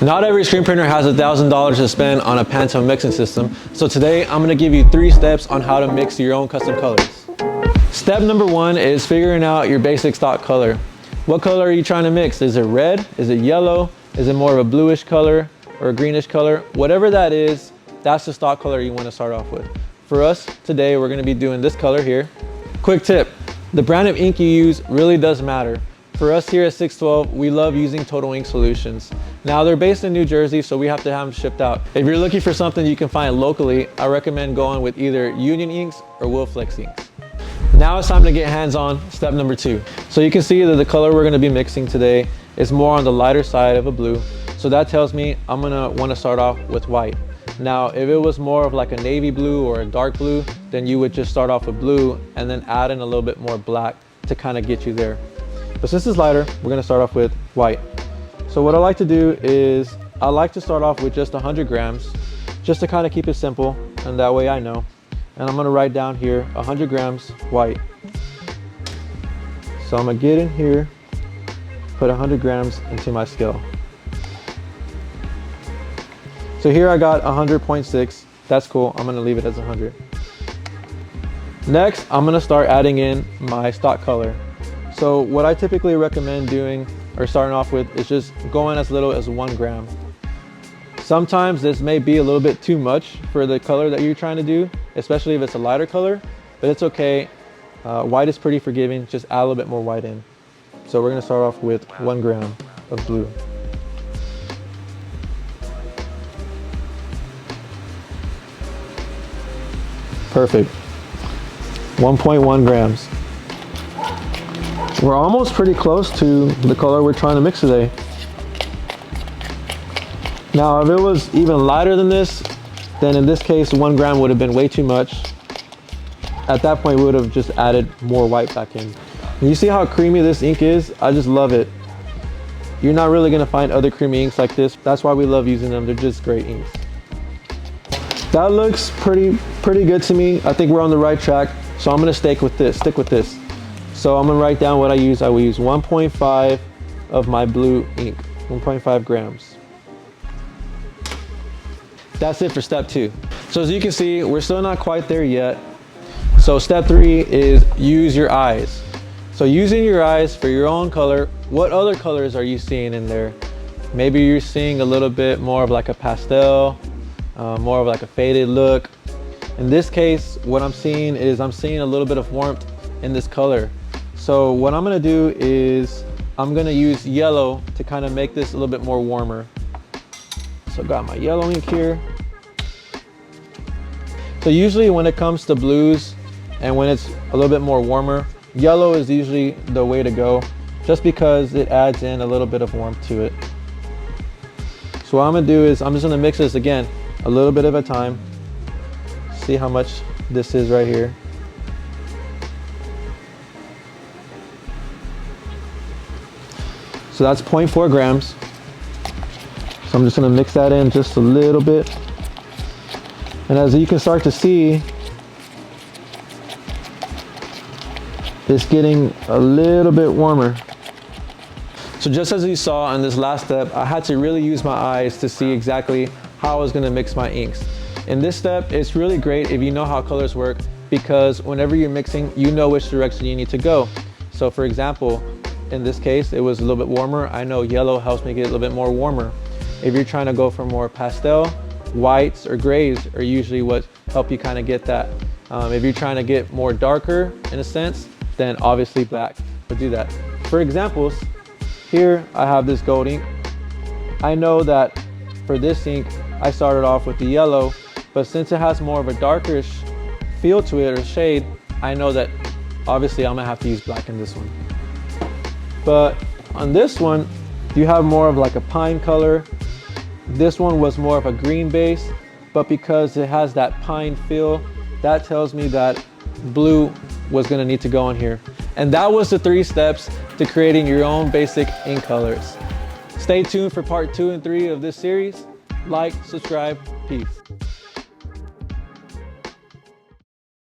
Not every screen printer has $1,000 to spend on a Pantone mixing system, so today I'm going to give you 3 steps on how to mix your own custom colors. Step number 1 is figuring out your basic stock color. What color are you trying to mix? Is it red? Is it yellow? Is it more of a bluish color or a greenish color? Whatever that is, that's the stock color you want to start off with. For us today, we're going to be doing this color here. Quick tip, the brand of ink you use really does matter. For us here at 612, we love using Total Ink Solutions. Now they're based in New Jersey, so we have to have them shipped out. If you're looking for something you can find locally, I recommend going with either Union Inks or Wilflex Inks. Now it's time to get hands-on, step number 2. So you can see that the color we're gonna be mixing today is more on the lighter side of a blue. So that tells me I'm gonna wanna start off with white. Now, if it was more of like a navy blue or a dark blue, then you would just start off with blue and then add in a little bit more black to kind of get you there. But since it's lighter, we're gonna start off with white. So what I like to do is, I like to start off with just 100 grams, just to kind of keep it simple, and that way I know. And I'm gonna write down here, 100 grams white. So I'm gonna get in here, put 100 grams into my scale. So here I got 100.6, that's cool, I'm gonna leave it as 100. Next, I'm gonna start adding in my stock color. So what I typically recommend doing or starting off with is just going as little as 1 gram. Sometimes this may be a little bit too much for the color that you're trying to do, especially if it's a lighter color, but it's okay. White is pretty forgiving, just add a little bit more white in. So we're gonna start off with 1 gram of blue. Perfect, 1.1 grams. We're almost pretty close to the color we're trying to mix today. Now, if it was even lighter than this, then in this case, 1 gram would have been way too much. At that point, we would have just added more white back in. And you see how creamy this ink is? I just love it. You're not really gonna find other creamy inks like this. That's why we love using them. They're just great inks. That looks pretty good to me. I think we're on the right track. So I'm gonna stick with this. So I'm gonna write down what I use. I will use 1.5 of my blue ink, 1.5 grams. That's it for step 2. So as you can see, we're still not quite there yet. So step 3 is use your eyes. So using your eyes for your own color, what other colors are you seeing in there? Maybe you're seeing a little bit more of like a pastel, more of like a faded look. In this case, what I'm seeing is I'm seeing a little bit of warmth in this color. So what I'm gonna do is I'm gonna use yellow to kind of make this a little bit more warmer. So got my yellow ink here. So usually when it comes to blues and when it's a little bit more warmer, yellow is usually the way to go, just because it adds in a little bit of warmth to it. So what I'm gonna do is I'm just gonna mix this again, a little bit at a time. See how much this is right here. So that's 0.4 grams. So I'm just gonna mix that in just a little bit. And as you can start to see, it's getting a little bit warmer. So just as you saw in this last step, I had to really use my eyes to see exactly how I was gonna mix my inks. In this step, it's really great if you know how colors work, because whenever you're mixing, you know which direction you need to go. So for example, in this case, it was a little bit warmer. I know yellow helps me get a little bit more warmer. If you're trying to go for more pastel, whites or grays are usually what help you kind of get that. If you're trying to get more darker in a sense, then obviously black would do that. For examples, here I have this gold ink. I know that for this ink, I started off with the yellow, but since it has more of a darkish feel to it or shade, I know that obviously I'm gonna have to use black in this one. But on this one, you have more of like a pine color. This one was more of a green base, but because it has that pine feel, that tells me that blue was gonna need to go in here. And that was the 3 steps to creating your own basic ink colors. Stay tuned for part 2 and 3 of this series. Like, subscribe, peace.